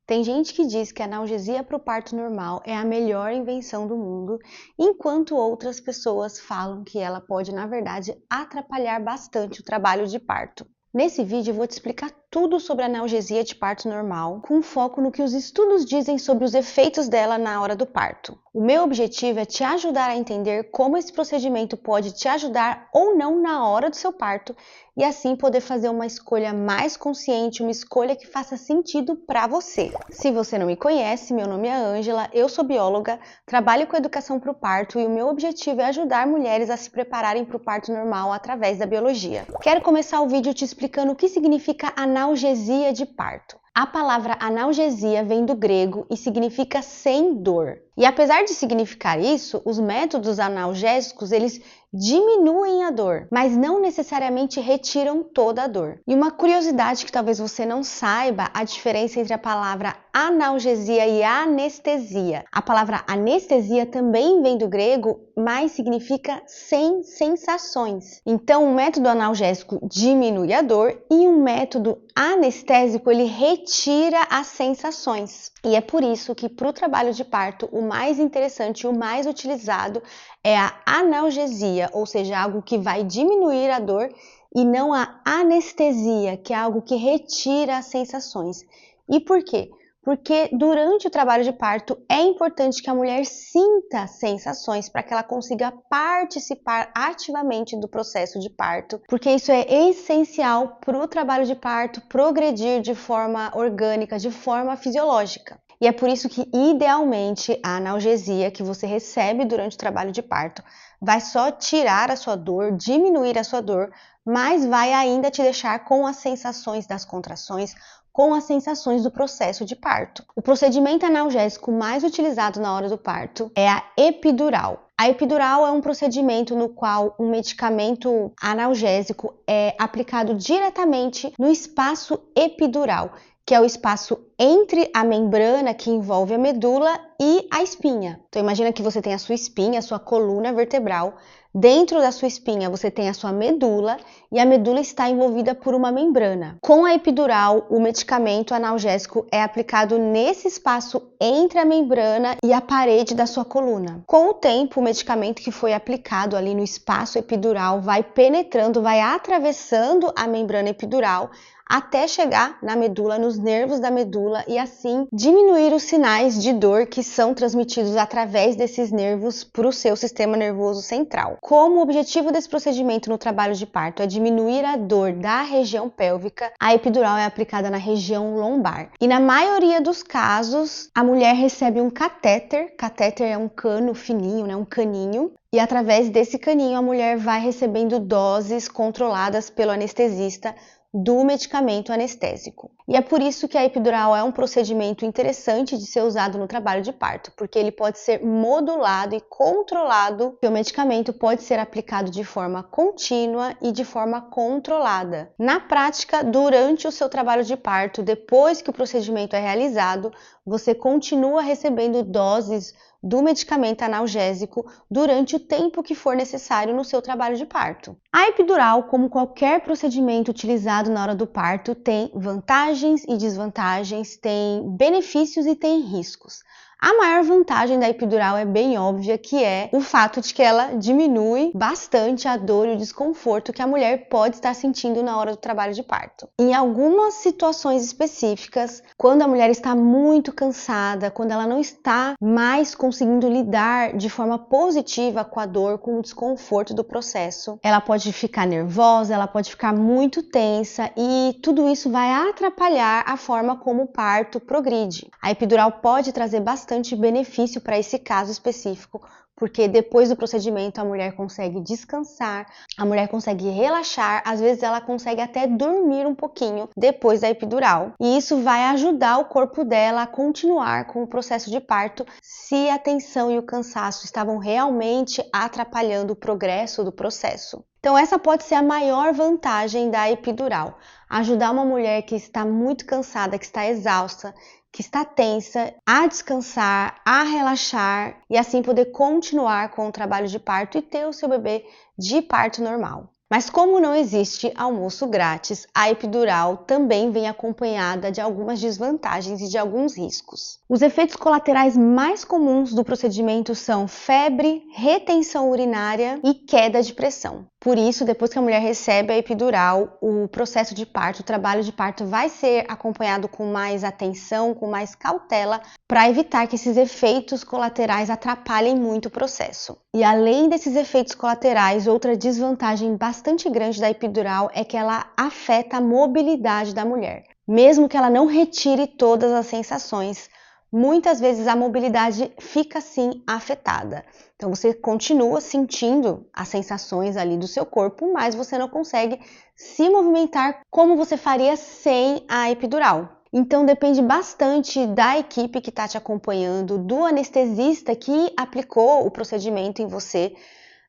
Tem gente que diz que a analgesia para o parto normal é a melhor invenção do mundo, enquanto outras pessoas falam que ela pode, na verdade, atrapalhar bastante o trabalho de parto. Nesse vídeo eu vou te explicar tudo sobre a analgesia de parto normal, com foco no que os estudos dizem sobre os efeitos dela na hora do parto. O meu objetivo é te ajudar a entender como esse procedimento pode te ajudar ou não na hora do seu parto e assim poder fazer uma escolha mais consciente, uma escolha que faça sentido para você. Se você não me conhece, meu nome é Ângela, eu sou bióloga, trabalho com educação para o parto e o meu objetivo é ajudar mulheres a se prepararem para o parto normal através da biologia. Quero começar o vídeo te explicando o que significa analgesia de parto. A palavra analgesia vem do grego e significa sem dor. E apesar de significar isso, os métodos analgésicos, eles diminuem a dor, mas não necessariamente retiram toda a dor. E uma curiosidade que talvez você não saiba, a diferença entre a palavra analgesia e anestesia. A palavra anestesia também vem do grego, mas significa sem sensações. Então, um método analgésico diminui a dor e um método anestésico, ele retira as sensações. E é por isso que para o trabalho de parto, o mais interessante e o mais utilizado é a analgesia, ou seja, algo que vai diminuir a dor, e não a anestesia, que é algo que retira as sensações. E por quê? Porque durante o trabalho de parto é importante que a mulher sinta sensações para que ela consiga participar ativamente do processo de parto, porque isso é essencial para o trabalho de parto progredir de forma orgânica, de forma fisiológica. E é por isso que, idealmente, a analgesia que você recebe durante o trabalho de parto vai só tirar a sua dor, diminuir a sua dor, mas vai ainda te deixar com as sensações das contrações, com as sensações do processo de parto. O procedimento analgésico mais utilizado na hora do parto é a epidural. A epidural é um procedimento no qual um medicamento analgésico é aplicado diretamente no espaço epidural, que é o espaço entre a membrana que envolve a medula e a espinha. Então imagina que você tem a sua espinha, a sua coluna vertebral. Dentro da sua espinha você tem a sua medula e a medula está envolvida por uma membrana. Com a epidural, o medicamento analgésico é aplicado nesse espaço entre a membrana e a parede da sua coluna. Com o tempo, o medicamento que foi aplicado ali no espaço epidural vai penetrando, vai atravessando a membrana epidural até chegar na medula, nos nervos da medula e assim diminuir os sinais de dor que são transmitidos através desses nervos para o seu sistema nervoso central. Como o objetivo desse procedimento no trabalho de parto é diminuir a dor da região pélvica, a epidural é aplicada na região lombar. E na maioria dos casos, a mulher recebe um catéter. Catéter é um cano fininho, um caninho. E através desse caninho, a mulher vai recebendo doses controladas pelo anestesista do medicamento anestésico. E é por isso que a epidural é um procedimento interessante de ser usado no trabalho de parto, porque ele pode ser modulado e controlado, e o medicamento pode ser aplicado de forma contínua e de forma controlada. Na prática, durante o seu trabalho de parto, depois que o procedimento é realizado, você continua recebendo doses do medicamento analgésico durante o tempo que for necessário no seu trabalho de parto. A epidural, como qualquer procedimento utilizado na hora do parto, tem vantagens e desvantagens, tem benefícios e tem riscos. A maior vantagem da epidural é bem óbvia, que é o fato de que ela diminui bastante a dor e o desconforto que a mulher pode estar sentindo na hora do trabalho de parto. Em algumas situações específicas, quando a mulher está muito cansada, quando ela não está mais conseguindo lidar de forma positiva com a dor, com o desconforto do processo, ela pode ficar nervosa, ela pode ficar muito tensa e tudo isso vai atrapalhar a forma como o parto progride. A epidural pode trazer bastante benefício para esse caso específico, porque depois do procedimento a mulher consegue descansar, a mulher consegue relaxar, às vezes ela consegue até dormir um pouquinho depois da epidural. E isso vai ajudar o corpo dela a continuar com o processo de parto se a tensão e o cansaço estavam realmente atrapalhando o progresso do processo. Então essa pode ser a maior vantagem da epidural, ajudar uma mulher que está muito cansada, que está exausta, que está tensa, a descansar, a relaxar e assim poder continuar com o trabalho de parto e ter o seu bebê de parto normal. Mas como não existe almoço grátis, a epidural também vem acompanhada de algumas desvantagens e de alguns riscos. Os efeitos colaterais mais comuns do procedimento são febre, retenção urinária e queda de pressão. Por isso, depois que a mulher recebe a epidural, o processo de parto, o trabalho de parto vai ser acompanhado com mais atenção, com mais cautela, para evitar que esses efeitos colaterais atrapalhem muito o processo. E além desses efeitos colaterais, outra desvantagem bastante grande da epidural é que ela afeta a mobilidade da mulher. Mesmo que ela não retire todas as sensações, muitas vezes a mobilidade fica sim afetada. Então você continua sentindo as sensações ali do seu corpo, mas você não consegue se movimentar como você faria sem a epidural. Então depende bastante da equipe que está te acompanhando, do anestesista que aplicou o procedimento em você,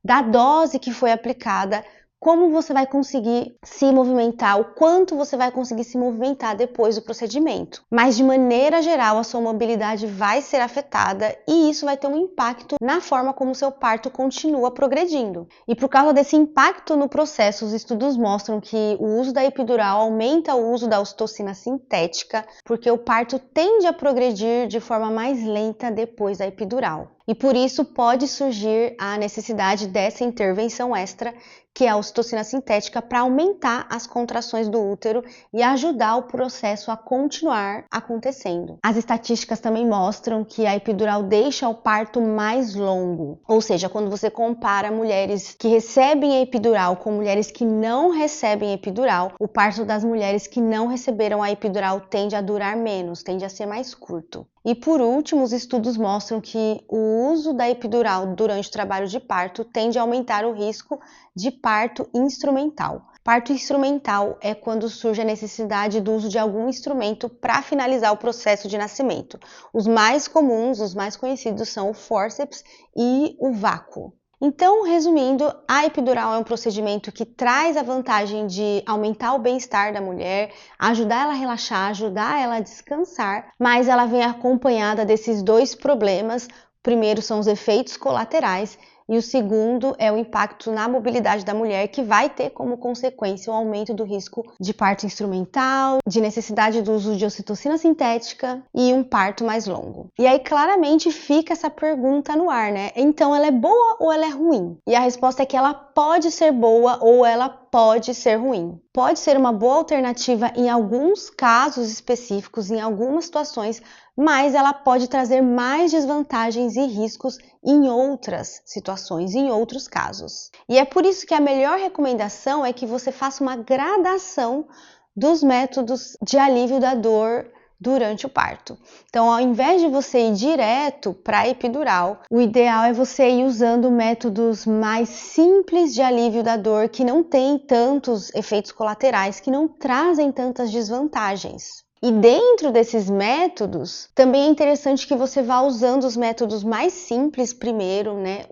da dose que foi aplicada, como você vai conseguir se movimentar, o quanto você vai conseguir se movimentar depois do procedimento. Mas de maneira geral, a sua mobilidade vai ser afetada e isso vai ter um impacto na forma como o seu parto continua progredindo. E por causa desse impacto no processo, os estudos mostram que o uso da epidural aumenta o uso da ocitocina sintética, porque o parto tende a progredir de forma mais lenta depois da epidural. E por isso pode surgir a necessidade dessa intervenção extra, que é a ocitocina sintética, para aumentar as contrações do útero e ajudar o processo a continuar acontecendo. As estatísticas também mostram que a epidural deixa o parto mais longo, ou seja, quando você compara mulheres que recebem a epidural com mulheres que não recebem a epidural, o parto das mulheres que não receberam a epidural tende a durar menos, tende a ser mais curto. E por último, os estudos mostram que o uso da epidural durante o trabalho de parto tende a aumentar o risco de parto instrumental. Parto instrumental é quando surge a necessidade do uso de algum instrumento para finalizar o processo de nascimento. Os mais comuns, os mais conhecidos são o fórceps e o vácuo. Então, resumindo, a epidural é um procedimento que traz a vantagem de aumentar o bem-estar da mulher, ajudar ela a relaxar, ajudar ela a descansar, mas ela vem acompanhada desses dois problemas. O primeiro são os efeitos colaterais e o segundo é o impacto na mobilidade da mulher, que vai ter como consequência o aumento do risco de parto instrumental, de necessidade do uso de ocitocina sintética e um parto mais longo. E aí claramente fica essa pergunta no ar, né? Então ela é boa ou ela é ruim? E a resposta é que ela pode ser boa ou ela pode ser ruim. Pode ser uma boa alternativa em alguns casos específicos, em algumas situações, mas ela pode trazer mais desvantagens e riscos em outras situações, em outros casos. E é por isso que a melhor recomendação é que você faça uma gradação dos métodos de alívio da dor durante o parto. Então, ao invés de você ir direto para a epidural, o ideal é você ir usando métodos mais simples de alívio da dor, que não tem tantos efeitos colaterais, que não trazem tantas desvantagens. E dentro desses métodos, também é interessante que você vá usando os métodos mais simples primeiro, né?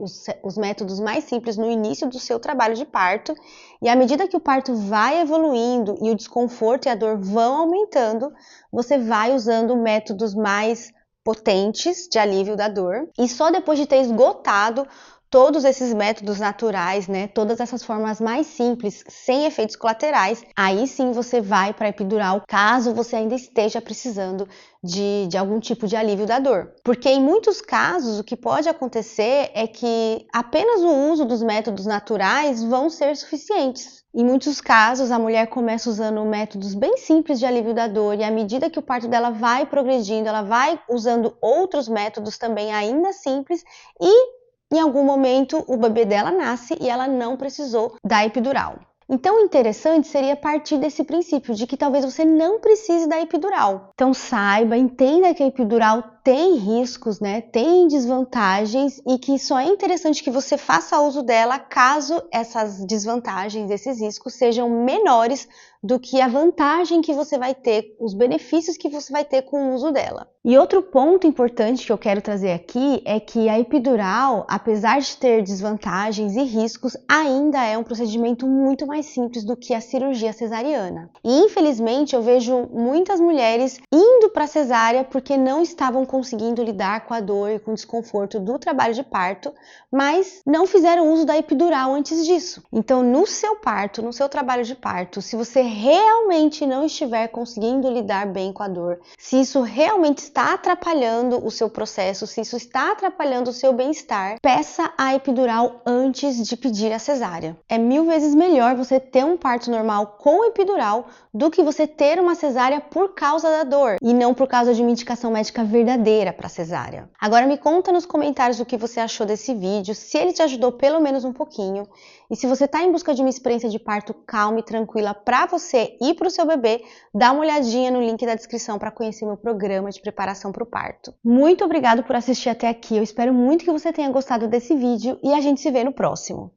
Os métodos mais simples no início do seu trabalho de parto. E à medida que o parto vai evoluindo e o desconforto e a dor vão aumentando, você vai usando métodos mais potentes de alívio da dor. E só depois de ter esgotado todos esses métodos naturais, né, todas essas formas mais simples, sem efeitos colaterais, aí sim você vai para a epidural, caso você ainda esteja precisando de algum tipo de alívio da dor. Porque em muitos casos o que pode acontecer é que apenas o uso dos métodos naturais vão ser suficientes. Em muitos casos, a mulher começa usando métodos bem simples de alívio da dor e à medida que o parto dela vai progredindo, ela vai usando outros métodos também ainda simples e em algum momento o bebê dela nasce e ela não precisou da epidural. Então, o interessante seria partir desse princípio de que talvez você não precise da epidural. Então, saiba, entenda que a epidural tem riscos, né? Tem desvantagens e que só é interessante que você faça uso dela caso essas desvantagens, esses riscos sejam menores do que a vantagem que você vai ter, os benefícios que você vai ter com o uso dela. E outro ponto importante que eu quero trazer aqui é que a epidural, apesar de ter desvantagens e riscos, ainda é um procedimento muito mais simples do que a cirurgia cesariana. E infelizmente eu vejo muitas mulheres indo para cesárea porque não estavam conseguindo lidar com a dor e com o desconforto do trabalho de parto, mas não fizeram uso da epidural antes disso. Então, no seu parto, no seu trabalho de parto, se você realmente não estiver conseguindo lidar bem com a dor, se isso realmente está atrapalhando o seu processo, se isso está atrapalhando o seu bem-estar, peça a epidural antes de pedir a cesárea. É 1000 vezes melhor você ter um parto normal com epidural do que você ter uma cesárea por causa da dor e não por causa de uma indicação médica verdadeira para cesárea. Agora me conta nos comentários o que você achou desse vídeo, se ele te ajudou pelo menos um pouquinho. E se você está em busca de uma experiência de parto calma e tranquila para você e para o seu bebê, dá uma olhadinha no link da descrição para conhecer meu programa de preparação para o parto. Muito obrigado por assistir até aqui, eu espero muito que você tenha gostado desse vídeo e a gente se vê no próximo.